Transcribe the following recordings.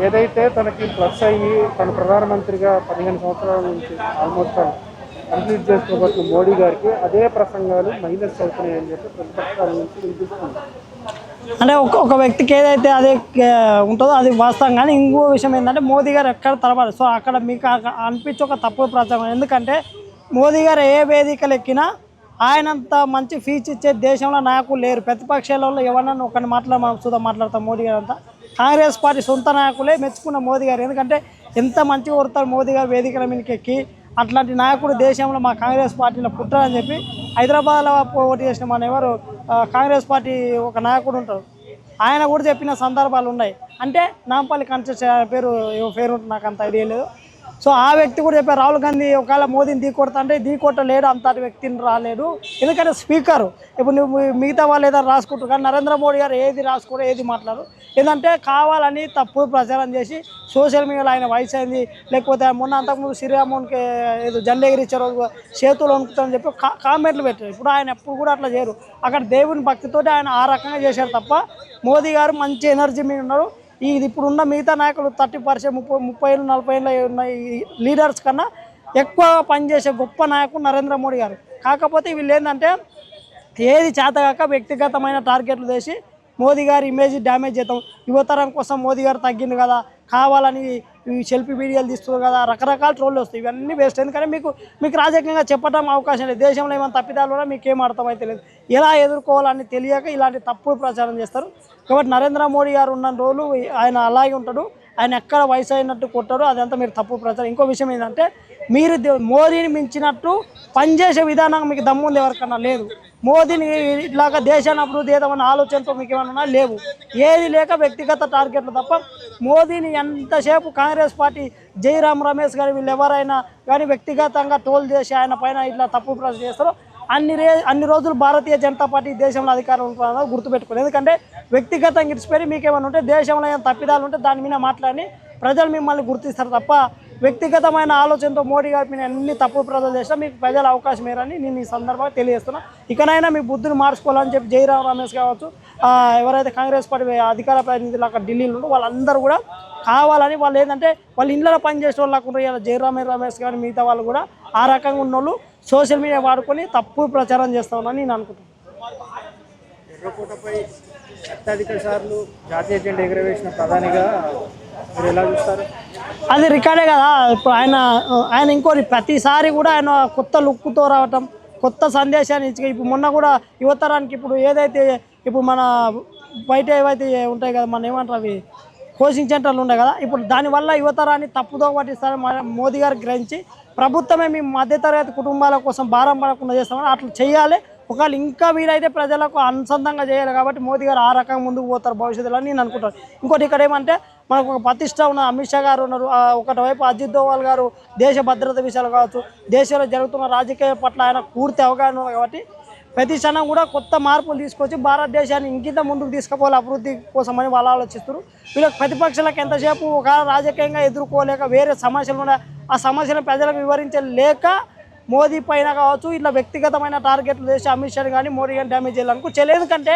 ఏదైతే తనకి ప్లస్ అయ్యి తన ప్రధానమంత్రిగా 15 సంవత్సరాల నుంచి ఆల్మోస్ట్ కంప్లీట్ చేసుకోబోతున్న మోడీ గారికి అదే ప్రసంగాలు మైనస్ అవుతున్నాయని చెప్పి ప్రతిపక్షాల నుంచి వినిపిస్తుంది. అంటే ఒక వ్యక్తికి ఏదైతే అదే ఉంటుందో అది వాస్తవం. కానీ ఇంకో విషయం ఏంటంటే మోదీ గారు ఎక్కడ తలబడరు. సో అక్కడ మీకు అనిపించి ఒక తప్పుడు ప్రచారం. ఎందుకంటే మోదీ గారు ఏ వేదికలు ఎక్కినా ఆయనంత మంచి ఫీచ్ ఇచ్చే దేశంలో నాయకులు లేరు. ప్రతిపక్షాలలో ఎవరన్నా ఒకరిని మాట్లాడతాం. మోదీ గారు అంతా కాంగ్రెస్ పార్టీ సొంత నాయకులే మెచ్చుకున్న మోదీ గారు. ఎందుకంటే ఎంత మంచిగా కొడతారు మోదీ గారు వేదికల మీదకి ఎక్కి. అట్లాంటి నాయకుడు దేశంలో మా కాంగ్రెస్ పార్టీలో పుట్టారని చెప్పి హైదరాబాద్లో పోటీ చేసిన మన ఎవరు కాంగ్రెస్ పార్టీ ఒక నాయకుడు ఉంటారు, ఆయన కూడా చెప్పిన సందర్భాలు ఉన్నాయి. అంటే నాంపల్లి కన్స్ట్రక్షన్ పేరు ఉంటుంది, నాకు అంత ఐడియా లేదు. సో ఆ వ్యక్తి కూడా చెప్పారు రాహుల్ గాంధీ ఒకవేళ మోదీని ఢీకొడతా అంటే ఢీకొట్టలేడు, అంతటి వ్యక్తిని రాలేడు. ఎందుకంటే స్పీకరు ఇప్పుడు నువ్వు మిగతా వాళ్ళు ఏదైనా రాసుకుంటారు, కానీ నరేంద్ర మోడీ గారు ఏది రాసుకోరు, ఏది మాట్లాడరు. ఏంటంటే కావాలని తప్పుడు ప్రచారం చేసి సోషల్ మీడియాలో ఆయన వయసు అయింది, లేకపోతే మొన్న అంతకుముందు శ్రీరామునికి ఏదో జెండా ఎగిరించారు చేతులు వణుకుతారని చెప్పి కామెంట్లు పెట్టారు. ఇప్పుడు ఆయన ఎప్పుడు కూడా అట్లా చేయరు. అక్కడ దేవుని భక్తితో ఆయన ఆ రకంగా చేశారు తప్ప మోదీ గారు మంచి ఎనర్జీ మీద ఉన్నారు. ఇది ఇప్పుడున్న మిగతా నాయకులు 30%, 30 ఏళ్ళు 40 ఏళ్ళు ఉన్న ఈ లీడర్స్ కన్నా ఎక్కువ పనిచేసే గొప్ప నాయకుడు నరేంద్ర మోడీ గారు. కాకపోతే వీళ్ళు ఏంటంటే ఏది చేతగాక వ్యక్తిగతమైన టార్గెట్లు చేసి మోదీ గారి ఇమేజ్ డ్యామేజ్ చేద్దాం, యువతరం కోసం మోదీ గారు తగ్గింది కదా, కావాలని సెల్ఫీ వీడియోలు తీస్తున్నారు కదా, రకరకాల ట్రోళ్ళు వస్తాయి. ఇవన్నీ వేస్ట్. ఎందుకంటే మీకు రాజకీయంగా చెప్పడం అవకాశం లేదు. దేశంలో ఏమైనా తప్పిదాలు కూడా మీకు ఏం అర్థమైతే లేదు. ఎలా ఎదుర్కోవాలని తెలియక ఇలాంటి తప్పుడు ప్రచారం చేస్తారు. కాబట్టి నరేంద్ర మోడీ గారు ఉన్న రోజులు ఆయన అలాగే ఉంటాడు. ఆయన ఎక్కడ వయసు అయినట్టు కొట్టారు, అదంతా మీరు తప్పు ప్రచారం. ఇంకో విషయం ఏంటంటే మీరు మోదీని మించినట్టు పనిచేసే విధానం మీకు దమ్ముంది ఎవరికన్నా లేదు. మోదీని ఇట్లాగా దేశాన్ని అభివృద్ధి చేద్దామన్న ఆలోచనతో మీకు ఏమన్నా లేవు. ఏది లేక వ్యక్తిగత టార్గెట్లు తప్ప మోదీని ఎంతసేపు కాంగ్రెస్ పార్టీ జైరామ్ రమేష్ గారు వీళ్ళు ఎవరైనా కానీ వ్యక్తిగతంగా టోల్ చేసి ఆయన పైన ఇట్లా తప్పు ప్రచారం చేస్తారో అన్ని రోజులు భారతీయ జనతా పార్టీ దేశంలో అధికారం ఉంటుందో గుర్తుపెట్టుకోండి. ఎందుకంటే వ్యక్తిగతంగా ఇచ్చిపోయి మీకేమైనా ఉంటే దేశంలో ఏమైనా తప్పిదాలు ఉంటే దాని మీద మాట్లాడి ప్రజలు మిమ్మల్ని గుర్తిస్తారు తప్ప వ్యక్తిగతమైన ఆలోచనతో మోడీ గారి మీద అన్ని తప్పుడు ప్రజలు చేసినా మీకు ప్రజల అవకాశం ఏరని నేను ఈ సందర్భంగా తెలియజేస్తున్నా. ఇకనైనా మీ బుద్ధిని మార్చుకోవాలని చెప్పి జైరామ్ రమేష్ కావచ్చు, ఎవరైతే కాంగ్రెస్ పార్టీ అధికార ప్రతినిధులు అక్కడ ఢిల్లీలో ఉంటో వాళ్ళందరూ కూడా కావాలని వాళ్ళు ఏంటంటే వాళ్ళు ఇళ్ళలో పనిచేసే వాళ్ళు కాకుండా జైరామ్ రమేష్ కానీ మిగతా వాళ్ళు కూడా ఆ రకంగా ఉన్న వాళ్ళు సోషల్ మీడియా వాడుకొని తప్పుడు ప్రచారం చేస్తా ఉన్నారని నేను అనుకుంటున్నాను. ఎర్రకోటపై అత్యధిక సార్లు జాతీయ జెండా ఎగురవేసిన ప్రధానిగా మీరు ఎలా చూస్తారు? అది రికార్డే కదా. ఇప్పుడు ఆయన ఇంకోటి ప్రతిసారి కూడా ఆయన కొత్త లుక్తో రావటం, కొత్త సందేశాన్ని ఇచ్చి ఇప్పుడు మొన్న కూడా యువతరానికి ఇప్పుడు ఏదైతే ఇప్పుడు మన బయట ఏవైతే ఉంటాయి కదా, మన ఏమంటారు అవి కోచింగ్ సెంటర్లు ఉన్నాయి కదా, ఇప్పుడు దానివల్ల యువతరాన్ని తప్పుదో పట్టిస్తారని మోదీ గారు గ్రహించి ప్రభుత్వమే మీ మధ్యతరగతి కుటుంబాల కోసం భారం పడకుండా చేస్తామని అట్లా చేయాలి. ఒకవేళ ఇంకా వీలైతే ప్రజలకు అనుసంధానంగా చేయాలి. కాబట్టి మోదీ గారు ఆ రకంగా ముందుకు పోతారు భవిష్యత్తులో నేను అనుకుంటాను. ఇంకోటి ఇక్కడ ఏమంటే మనకు ఒక ప్రతిష్ట ఉన్న అమిత్ షా గారు ఉన్నారు, ఒకటి వైపు అజిత్ దోవల్ గారు దేశ భద్రత విషయాలు కావచ్చు, దేశంలో జరుగుతున్న రాజకీయ పట్ల ఆయన పూర్తి అవగాహన ఉంది. కాబట్టి ప్రతి క్షణం కూడా కొత్త మార్పులు తీసుకొచ్చి భారతదేశాన్ని ఇంకింత ముందుకు తీసుకుపోవాలి అభివృద్ధి కోసమని వాళ్ళు ఆలోచిస్తారు. వీళ్ళకి ప్రతిపక్షాలకు ఎంతసేపు ఒక రాజకీయంగా ఎదుర్కోలేక వేరే సమస్యలు ఉన్నాయి, ఆ సమస్యలను ప్రజలకు వివరించలేక మోదీ పైన కావచ్చు ఇట్లా వ్యక్తిగతమైన టార్గెట్లు చేసి అమిత్ షా కానీ మోడీ కానీ డ్యామేజ్ చేయాలనుకోలేదు. ఎందుకంటే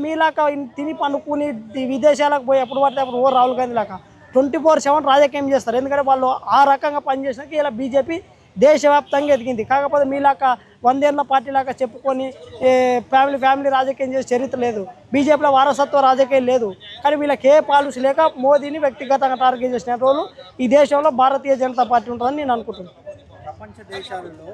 మీలాక తిని పనుకుని విదేశాలకు పోయి ఎప్పుడు పడితే అప్పుడు రాహుల్ గాంధీ లాగా 24/7 రాజకీయం చేస్తారు. ఎందుకంటే వాళ్ళు ఆ రకంగా పనిచేసినాక ఇలా బీజేపీ దేశవ్యాప్తంగా ఎదిగింది. కాకపోతే మీలాగా 100 ఏళ్ళ పార్టీ లాగా చెప్పుకొని ఫ్యామిలీ రాజకీయం చేసే చరిత్ర లేదు. బీజేపీలో వారసత్వ రాజకీయం లేదు. కానీ వీళ్ళకి ఏ పాలసీ లేక మోదీని వ్యక్తిగతంగా టార్గెట్ చేసిన రోజులు ఈ దేశంలో భారతీయ జనతా పార్టీ ఉంటుందని నేను అనుకుంటున్నాను. ప్రపంచ దేశాలలో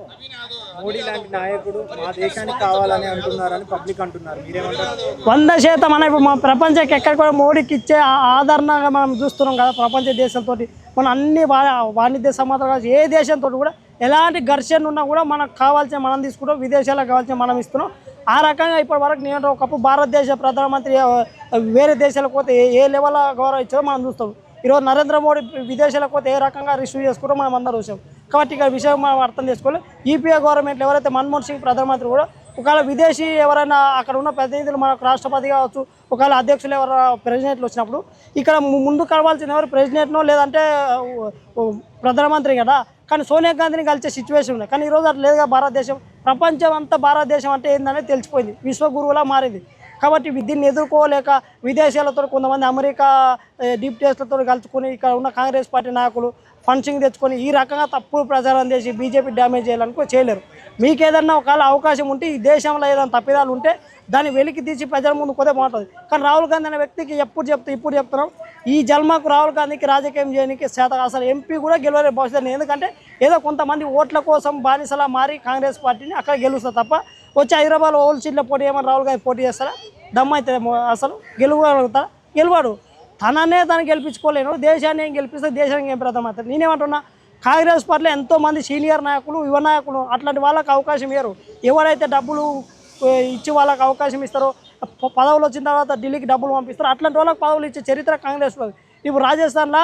మోడీ లాంటి నాయకుడు మా దేశానికి కావాలని అంటున్నారని పబ్లిక్ అంటున్నారు, మీరేమంటారు? 100% మనం ఇప్పుడు మన ప్రపంచానికి ఎక్కడ కూడా మోడీకి ఇచ్చే ఆదరణగా మనం చూస్తున్నాం కదా. ప్రపంచ దేశంతో మనం అన్ని వాణిజ్య సంబంధాలు ఏ దేశంతో కూడా ఎలాంటి ఘర్షణ ఉన్నా కూడా మనకు కావాల్సిన మనం తీసుకుంటాం, విదేశాలకు కావాల్సిన మనం ఇస్తున్నాం. ఆ రకంగా ఇప్పటి వరకు నేను ఒకప్పుడు భారతదేశ ప్రధానమంత్రి వేరే దేశాలకు పోతే ఏ లెవెల్ గౌరవం ఇచ్చారో మనం చూస్తాం. ఈరోజు నరేంద్ర మోడీ విదేశాలకు పోతే ఏ రకంగా రిసీవ్ చేసుకుంటారో మనం అందరూ చూసాం. కాబట్టి ఇక్కడ విషయం మనం అర్థం చేసుకోవాలి. యూపీఏ గవర్నమెంట్లో ఎవరైతే మన్మోహన్ సింగ్ ప్రధానమంత్రి కూడా ఒకవేళ విదేశీ ఎవరైనా అక్కడ ఉన్న ప్రతినిధులు మనకు రాష్ట్రపతి కావచ్చు, ఒకవేళ అధ్యక్షులు ఎవరు ప్రెసిడెంట్లు వచ్చినప్పుడు ఇక్కడ ముందు కలవాల్సిన ఎవరు ప్రెసిడెంట్నో లేదంటే ప్రధానమంత్రి కదా. కానీ సోనియా గాంధీని కలిసే సిచ్యువేషన్ ఉంది. కానీ ఈరోజు అట్లా లేదుగా. భారతదేశం ప్రపంచం అంతా భారతదేశం అంటే ఏందనేది తెలిసిపోయింది, విశ్వగురువులా మారింది. కాబట్టి దీన్ని ఎదుర్కోలేక విదేశాలతో కొంతమంది అమెరికా డిప్యూటేస్లతో కలుసుకొని ఇక్కడ ఉన్న కాంగ్రెస్ పార్టీ నాయకులు ఫండ్సింగ్ తెచ్చుకొని ఈ రకంగా తప్పుడు ప్రచారం చేసి బీజేపీ డ్యామేజ్ చేయాలనుకో చేయలేరు. మీకు ఏదన్నా ఒకవేళ అవకాశం ఉంటే ఈ దేశంలో ఏదైనా తప్పిదాలు ఉంటే దాన్ని వెలికి తీసి ప్రజల ముందు పోతే బాగుంటుంది. కానీ రాహుల్ గాంధీ అనే వ్యక్తికి ఇప్పుడు చెప్తున్నాం ఈ జన్మకు రాహుల్ గాంధీకి రాజకీయం చేయడానికి శాత అసలు ఎంపీ కూడా గెలవలేదు భవిష్యత్తు. ఎందుకంటే ఏదో కొంతమంది ఓట్ల కోసం బానిసలా మారి కాంగ్రెస్ పార్టీని అక్కడ గెలుస్తారు తప్ప వచ్చి హైదరాబాద్ ఓల్ సీట్లో పోటీ ఏమని రాహుల్ గాంధీ పోటీ చేస్తారా? దమ్మైతే అసలు గెలవగలుగుతారా? గెలవాడు. తననే తను గెలిపించుకోలేను, దేశాన్ని ఏం గెలిపిస్తే దేశానికి ఏం ప్రథమ అవుతుంది. నేనేమంటున్నా కాంగ్రెస్ పార్టీలో ఎంతోమంది సీనియర్ నాయకులు యువ నాయకులు అట్లాంటి వాళ్ళకి అవకాశం ఇవ్వరు. ఎవరైతే డబ్బులు ఇచ్చి వాళ్ళకి అవకాశం ఇస్తారో పదవులు వచ్చిన తర్వాత ఢిల్లీకి డబ్బులు పంపిస్తారు అట్లాంటి వాళ్ళకి పదవులు ఇచ్చే చరిత్ర కాంగ్రెస్లో. ఇప్పుడు రాజస్థాన్లో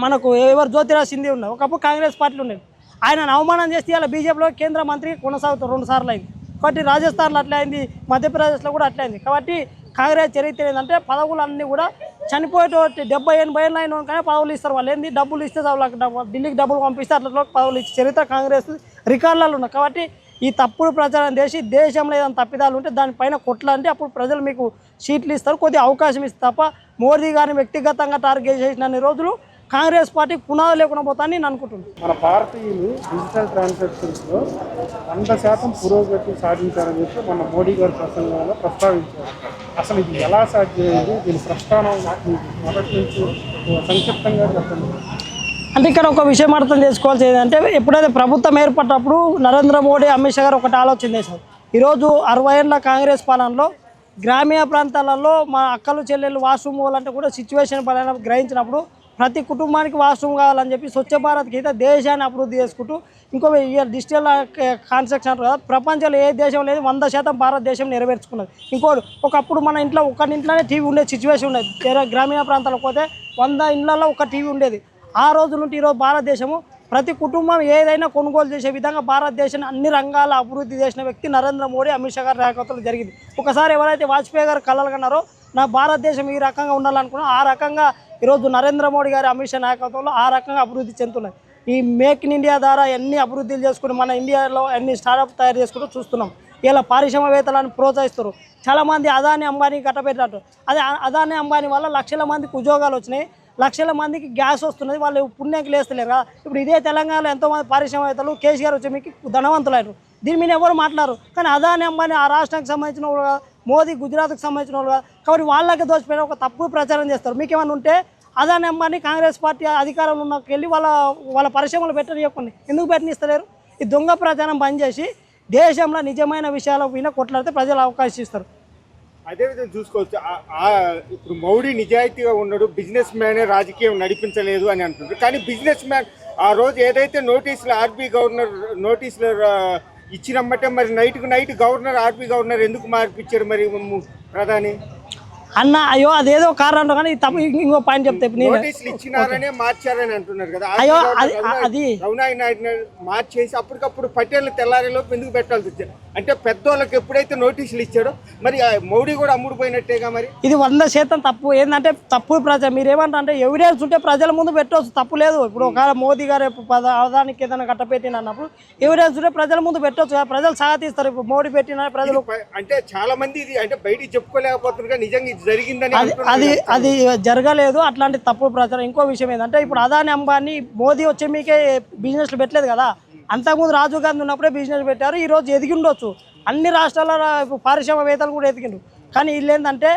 మనకు ఎవరు జ్యోతిరాజ్ సింధీ ఉన్నారు, ఒకప్పుడు కాంగ్రెస్ పార్టీలు ఉండేది. ఆయన అవమానం చేస్తే ఇలా బీజేపీలో కేంద్ర మంత్రి కొనసాగుతారు 2 సార్లు అయింది. కాబట్టి రాజస్థాన్లో అట్లా అయింది, మధ్యప్రదేశ్లో కూడా అట్లా అయింది. కాబట్టి కాంగ్రెస్ చరిత్ర ఏంటంటే పదవులు అన్నీ కూడా చనిపోయేటోటి 70-80 ఏళ్ళు అయిన కానీ పదవులు ఇస్తారు. వాళ్ళు ఏంది డబ్బులు ఇస్తే వాళ్ళకి ఢిల్లీకి డబ్బులు పంపిస్తే అట్లా పదవులు ఇచ్చే చరిత్ర కాంగ్రెస్ రికార్డులలో ఉన్నాయి. కాబట్టి ఈ తప్పుడు ప్రచారం చేసి దేశంలో ఏదైనా తప్పిదాలు ఉంటే దానిపైన కొట్లాంటి అప్పుడు ప్రజలు మీకు సీట్లు ఇస్తారు, కొద్దిగా అవకాశం ఇస్తారు తప్ప మోదీ గారిని వ్యక్తిగతంగా టార్గెట్ చేసిన రోజులు కాంగ్రెస్ పార్టీ పునాది లేకుండా పోతానని నేను అనుకుంటున్నాను. మన భారతీయులు డిజిటల్ ట్రాన్సాక్షన్స్లో 100% పురోగతి సాధించారని చెప్పి మన మోడీ గారి ప్రసంగంలో ప్రస్తావించారు. అసలు ఇది ఎలా సాధ్యమైంది? దీని ప్రస్థానం మొదటి నుంచి సంక్షిప్తంగా చెప్పండి. అంటే ఇక్కడ ఒక విషయం అర్థం చేసుకోవాల్సి ఏంటంటే ఎప్పుడైతే ప్రభుత్వం ఏర్పడినప్పుడు నరేంద్ర మోడీ అమిత్ షా గారు ఒకటి ఆలోచన చేశారు. ఈరోజు 60 ఏళ్ళ కాంగ్రెస్ పాలనలో గ్రామీణ ప్రాంతాలలో మా అక్కలు చెల్లెళ్ళు వాష్రూమ్ పోవాలంటే కూడా సిచ్యువేషన్ పైన గ్రహించినప్పుడు ప్రతి కుటుంబానికి వాష్రూమ్ కావాలని చెప్పి స్వచ్ఛ భారత్కి అయితే దేశాన్ని అభివృద్ధి చేసుకుంటూ ఇంకో డిజిటల్ కాన్స్ట్రక్షన్ అంటారు కదా, ప్రపంచంలో ఏ దేశం లేదు 100% భారతదేశం నెరవేర్చుకున్నది. ఇంకోటి ఒకప్పుడు మన ఇంట్లో ఇంట్లోనే టీవీ ఉండే సిచ్యువేషన్ ఉండేది. గ్రామీణ ప్రాంతాలకు పోతే 100 ఇళ్లలో ఒక టీవీ ఉండేది. ఆ రోజు నుండి ఈరోజు భారతదేశము ప్రతి కుటుంబం ఏదైనా కొనుగోలు చేసే విధంగా భారతదేశాన్ని అన్ని రంగాల అభివృద్ధి చేసిన వ్యక్తి నరేంద్ర మోడీ అమిత్ షా గారి నాయకత్వంలో జరిగింది. ఒకసారి ఎవరైతే వాజ్పేయి గారు కలలు కన్నారో నా భారతదేశం ఈ రకంగా ఉండాలనుకున్నా ఆ రకంగా ఈరోజు నరేంద్ర మోడీ గారి అమిత్ షా నాయకత్వంలో ఆ రకంగా అభివృద్ధి చెందుతున్నాయి. ఈ మేక్ ఇన్ ఇండియా ద్వారా ఎన్ని అభివృద్ధులు చేసుకుని మన ఇండియాలో ఎన్ని స్టార్టప్ తయారు చేసుకుంటూ చూస్తున్నాం. ఇలా పారిశ్రామికవేత్తలను ప్రోత్సహిస్తారు. చాలామంది అదాని అంబానీ కట్టబెట్టినట్టు అదే అదాని అంబానీ వల్ల లక్షల మందికి ఉద్యోగాలు వచ్చినాయి, లక్షల మందికి గ్యాస్ వస్తున్నది, వాళ్ళు పుణ్యంకి లేస్తలేరు కదా. ఇప్పుడు ఇదే తెలంగాణలో ఎంతోమంది పారిశ్రామికవేత్తలు కేసీఆర్ వచ్చి మీకు ధనవంతులైనరు, దీని మీద ఎవరు మాట్లాడరు. కానీ అదాని అంబానీ ఆ రాష్ట్రానికి సంబంధించిన వాళ్ళు కదా, మోదీ గుజరాత్కి సంబంధించిన వాళ్ళు కదా. కాబట్టి వాళ్ళకి దోచిపోయిన ఒక తప్పుడు ప్రచారం చేస్తారు. మీకు ఏమైనా ఉంటే అదాని అంబానీ కాంగ్రెస్ పార్టీ అధికారంలో ఉన్నకి వెళ్ళి వాళ్ళ పరిశ్రమలు పెట్టనివ్వకండి, ఎందుకు పెట్టనిస్తలేరు? ఈ దొంగ ప్రచారం బంద్ చేసి దేశంలో నిజమైన విషయాల పైన కొట్లాడితే ప్రజలు అవకాశం ఇస్తారు. అదేవిధంగా చూసుకోవచ్చు. ఇప్పుడు మోడీ నిజాయితీగా ఉన్నాడు, బిజినెస్ మ్యానే రాజకీయం నడిపించలేదు అని అంటున్నారు. కానీ బిజినెస్ మ్యాన్ ఆ రోజు ఏదైతే నోటీసులు ఆర్బీ గవర్నర్ నోటీసులు ఇచ్చినమ్మటే మరి నైట్ గవర్నర్ ఆర్బీ గవర్నర్ ఎందుకు మార్పిచ్చారు మరి ప్రధాని అన్న? అయ్యో అదేదో కారణం కానీ ఇంకో పాయింట్ చెప్తే నోటీసులు ఇచ్చినారనే మార్చారని అంటున్నారు కదా. అయ్యో అది రఘునాయ్ నాయుడు మార్చేసి అప్పటికప్పుడు పటేల్ తెల్లారేలోపు ఎందుకు పెట్టాల్సి వచ్చారు అంటే పెద్దోళ్ళకి ఎప్పుడైతే నోటీసులు ఇచ్చాడో మరి మోడీ కూడా అమ్ముడుపోయినట్టేగా. మరి ఇది 100% తప్పు. ఏంటంటే తప్పు ప్రజలు మీరు ఏమంటారు అంటే ఎవిడెన్స్ ఉంటే ప్రజల ముందు పెట్టవచ్చు, తప్పు లేదు. ఇప్పుడు ఒక మోదీ గారు అవధానికి ఏదైనా కట్టపెట్టిన అన్నప్పుడు ఎవిడెన్స్ ఉంటే ప్రజల ముందు పెట్టవచ్చు, ప్రజలు సాగతీస్తారు. ఇప్పుడు మోడీ పెట్టిన ప్రజలు అంటే చాలా మంది ఇది అంటే బయటికి చెప్పుకోలేకపోతున్నారు నిజంగా జరిగిందని. అది జరగలేదు అట్లాంటి తప్పుడు ప్రచారం. ఇంకో విషయం ఏంటంటే ఇప్పుడు అదాని అంబానీ మోదీ వచ్చే మీకే బిజినెస్లు పెట్టలేదు కదా, అంతకుముందు రాజీవ్ గాంధీ ఉన్నప్పుడే బిజినెస్ పెట్టారు. ఈరోజు ఎదిగి ఉండొచ్చు, అన్ని రాష్ట్రాల పారిశ్రామికవేత్తలు కూడా ఎదిగిండు. కానీ వీళ్ళు ఏంటంటే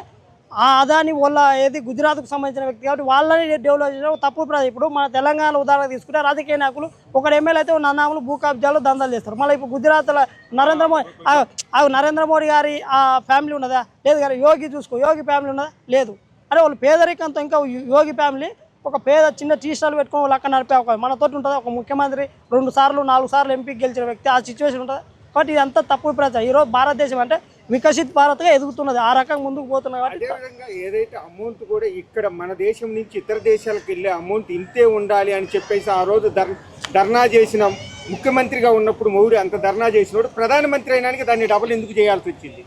ఆ అదాని వల్ల ఏది గుజరాత్కు సంబంధించిన వ్యక్తి కాబట్టి వాళ్ళని డెవలప్ చేయడం తప్పు ప్రజలు. ఇప్పుడు మన తెలంగాణ ఉదాహరణ తీసుకుంటే రాజకీయ నాయకులు ఒకడు ఎమ్మెల్యే అయితే నన్నాములు భూ కబ్జాలు దందాలు చేస్తారు. మళ్ళీ ఇప్పుడు గుజరాత్లో నరేంద్ర మోడీ గారి ఆ ఫ్యామిలీ ఉన్నదా? లేదు కదా. యోగి చూసుకో, యోగి ఫ్యామిలీ ఉన్నదా? లేదు. అరే వాళ్ళు పేదరికంతో ఇంకా యోగి ఫ్యామిలీ ఒక చిన్న టీ స్టాల్ పెట్టుకొని వాళ్ళు అక్కడ నడిపే అవకాశం మనతో ఉంటుంది. ఒక ముఖ్యమంత్రి 2 సార్లు 4 సార్లు ఎంపీకి గెలిచిన వ్యక్తి ఆ సిచ్యువేషన్ ఉంటుంది. కాబట్టి ఇదంతా తప్పుడు ప్రచారం. ఈరోజు భారతదేశం అంటే వికసిత్ భారత్గా ఎదుగుతున్నది, ఆ రకంగా ముందుకు పోతున్నది. అదేవిధంగా ఏదైతే అమౌంట్ కూడా ఇక్కడ మన దేశం నుంచి ఇతర దేశాలకు వెళ్ళే అమౌంట్ ఇంతే ఉండాలి అని చెప్పేసి ఆ రోజు ధర్నా చేసిన ముఖ్యమంత్రిగా ఉన్నప్పుడు మోడీ అంత ధర్నా చేసినప్పుడు ప్రధానమంత్రి అయినానికి దాన్ని డబుల్ ఎందుకు చేయాల్సి వచ్చింది?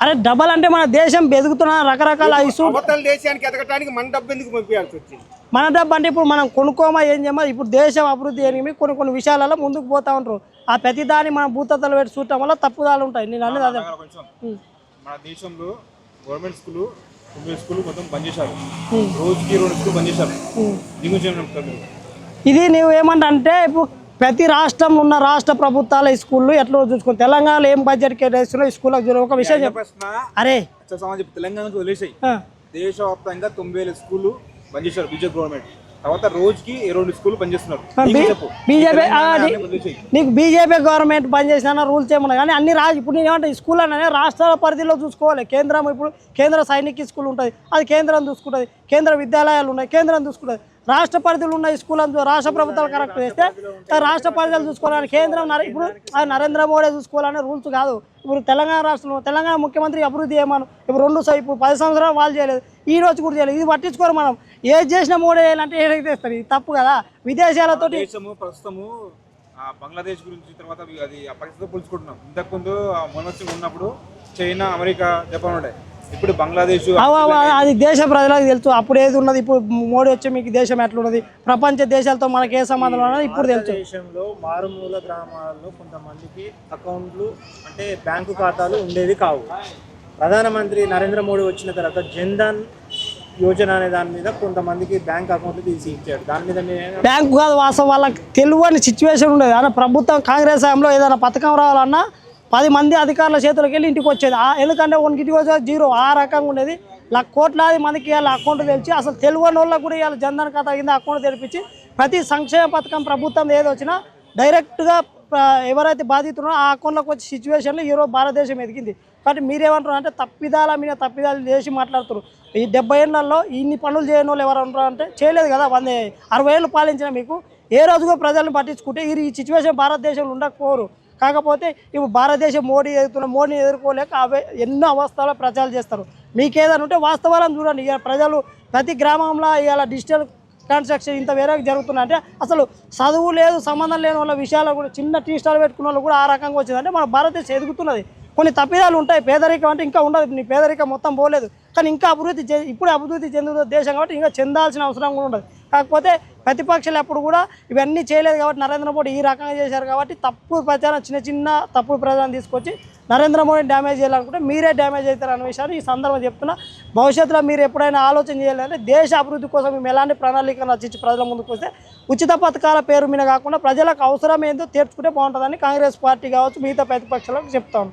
అరే డబల్ అంటే మన దేశం ఎదుగుతున్న రకరకాల అవతల దేశానికి ఎదగటానికి మన డబ్బు ఎందుకు పంపించాల్సి వచ్చింది? మన డబ్బు అంటే ఇప్పుడు మనం కొనుక్కోమా ఏం చేయమా, ఇప్పుడు దేశం అభివృద్ధి అని కొన్ని విషయాలలో ముందుకు పోతూ ఉంటారు. ఆ ప్రతిదాన్ని మనం భూతత్వాలు పెట్టి చూడటం వల్ల తప్పుదాలు ఉంటాయి. నేను అనేది అదే మన దేశంలో గవర్నమెంట్ స్కూల్ 9 స్కూల్ మొత్తం బంద్ చేశారు. రోజుకి 2 స్కూల్ బంద్ చేశారు. దీని గురించి ఏమైనా చెప్తారు మీరు? ఇది నువ్వు ఏమంటే ఇప్పుడు ప్రతి రాష్ట్రంలో ఉన్న రాష్ట్ర ప్రభుత్వాల ఈ స్కూళ్ళు ఎట్లా చూసుకుని తెలంగాణలో ఏం బడ్జెట్ కేటాయిస్తున్నారో ఈ స్కూళ్ళకి చూడ ఒక విషయం చెప్పు. అరే చెప్పి తెలంగాణకు వదిలేసాయి. దేశవ్యాప్తంగా 90,000 స్కూళ్ళు బంద్ చేశారు బీజేపీ గవర్నమెంట్. తర్వాత రోజుకి 2 స్కూల్ బంద్ చేస్తున్నారు. బీజేపీ నీకు బీజేపీ గవర్నమెంట్ బంద్ చేసిన రూల్స్ ఏమన్నా కానీ అన్ని ఇప్పుడు నేను ఏమంటే ఈ స్కూల్ అనేది రాష్ట్రాల పరిధిలో చూసుకోవాలి. కేంద్రం ఇప్పుడు కేంద్ర సైనిక స్కూల్ ఉంటుంది, అది కేంద్రం చూసుకుంటుంది. కేంద్ర విద్యాలయాలు ఉన్నాయి, కేంద్రం చూసుకుంటుంది. రాష్ట్ర పరిధిలో ఉన్న ఈ స్కూల్ రాష్ట్ర ప్రభుత్వాలు కరెక్ట్ చేస్తే రాష్ట్ర పరిధిలో చూసుకోవాలని కేంద్రం ఇప్పుడు నరేంద్ర మోడీ చూసుకోవాలనే రూల్స్ కాదు. ఇప్పుడు తెలంగాణ రాష్ట్రంలో తెలంగాణ ముఖ్యమంత్రి అభివృద్ధి ఏమను ఇప్పుడు ఇప్పుడు 10 సంవత్సరాలు వాళ్ళు చేయలేదు, ఈ రోజు కూడా చేయలేదు. ఇది పట్టించుకోరు. మనం ఏది చేసినా మోడీ చేయాలంటే ఏదైతే ఇస్తారు, ఇది తప్పు కదా. విదేశాలతో ప్రస్తుతము బంగ్లాదేశ్ గురించి తర్వాత అది ఆ పరిస్థితితో పోల్చుకుంటున్నాం. ఇంతకుముందు మన్మోహన్ సింగ్ ఉన్నప్పుడు చైనా, అమెరికా, జపాన్ ఉండే. ఇప్పుడు బంగ్లాదేశ్ అది దేశ ప్రజలకు తెలుసు అప్పుడు ఏది ఉన్నది. ఇప్పుడు మోడీ వచ్చి మీకు దేశం ఎట్లున్నది, ప్రపంచ దేశాలతో మనకి ఏ సంబంధం ఉన్నది ఇప్పుడు తెలుసు. దేశంలో మారుమూల గ్రామాల్లో కొంతమందికి అకౌంట్లు అంటే బ్యాంకు ఖాతాలు ఉండేవి కావు. ప్రధానమంత్రి నరేంద్ర మోడీ వచ్చిన తర్వాత జన్ధన్ యోజన అనే దాని మీద కొంతమందికి బ్యాంక్ అకౌంట్లు తీసి ఇచ్చాడు. దాని మీద బ్యాంకు కాదు వాస్తవం, వాళ్ళకి తెలియని సిచ్యువేషన్ ఉండేది. అన్న ప్రభుత్వం కాంగ్రెస్ హయాంలో ఏదైనా పథకం రావాలన్నా 10 మంది అధికారుల చేతులకు వెళ్ళి ఇంటికి వచ్చేది. ఎందుకంటే ఇంటికి వచ్చేది 0 ఆ రకంగా ఉండేది. కోట్లాది మందికి ఇవాళ అకౌంట్ తెలిసి అసలు తెలియని వాళ్ళకి కూడా ఇవాళ జన్ధన్ ఖాతా కింద అకౌంట్ తెరిపించి ప్రతి సంక్షేమ పథకం ప్రభుత్వం ఏది వచ్చినా డైరెక్ట్గా ఎవరైతే బాధితున్నారో ఆ అకౌంట్లోకి వచ్చే సిచ్యువేషన్లో ఈరోజు భారతదేశం ఎదిగింది. కాబట్టి మీరేమంటారు అంటే తప్పిదాల మీద తప్పిదాలు చేసి మాట్లాడుతారు. ఈ 70 ఏళ్లలో ఇన్ని పనులు చేయని వాళ్ళు ఎవరు అంటారు అంటే చేయలేదు కదా. 60 ఏళ్ళు పాలించిన మీకు ఏ రోజుగా ప్రజలను పట్టించుకుంటే ఈ సిచ్యువేషన్ భారతదేశంలో ఉండకపోరు. కాకపోతే ఇప్పుడు భారతదేశం మోడీని ఎదుర్కోలేక ఎన్నో అవస్థలో ప్రచారం చేస్తారు. మీకేదైనా ఉంటే వాస్తవాలను చూడండి. ఇక ప్రజలు ప్రతి గ్రామంలో ఇవాళ డిజిటల్ ట్రాన్సాక్షన్ ఇంత వేరే జరుగుతున్నా అంటే అసలు చదువు లేదు, సంబంధం లేని వాళ్ళ విషయాలు కూడా చిన్న టీ స్టాల్ పెట్టుకున్న వాళ్ళు కూడా ఆ రకంగా వచ్చిందంటే మన భారతదేశం ఎదుగుతున్నది. కొన్ని తప్పిదాలు ఉంటాయి. పేదరికం అంటే ఇంకా ఉండదు, నీ పేదరికం మొత్తం పోలేదు, కానీ ఇంకా ఇప్పుడు అభివృద్ధి చెందుతున్న దేశం కాబట్టి ఇంకా చెందాల్సిన అవసరం కూడా ఉండదు. కాకపోతే ప్రతిపక్షాలు ఎప్పుడు కూడా ఇవన్నీ చేయలేదు కాబట్టి నరేంద్ర మోడీ ఈ రకంగా చేశారు కాబట్టి తప్పుడు ప్రచారం చిన్న తప్పుడు ప్రచారం తీసుకొచ్చి నరేంద్ర మోడీని డ్యామేజ్ చేయాలనుకుంటే మీరే డ్యామేజ్ అవుతారు అనే విషయాన్ని ఈ సందర్భంగా చెప్తున్నా. భవిష్యత్తులో మీరు ఎప్పుడైనా ఆలోచన చేయాలంటే దేశ అభివృద్ధి కోసం మేము ఎలాంటి ప్రణాళికను రచించి ప్రజల ముందుకు వస్తే ఉచిత పథకాల పేరు మీద కాకుండా ప్రజలకు అవసరం ఏందో తీర్చుకుంటే బాగుంటుందని కాంగ్రెస్ పార్టీ కావచ్చు మిగతా ప్రతిపక్షాలకు చెప్తాను.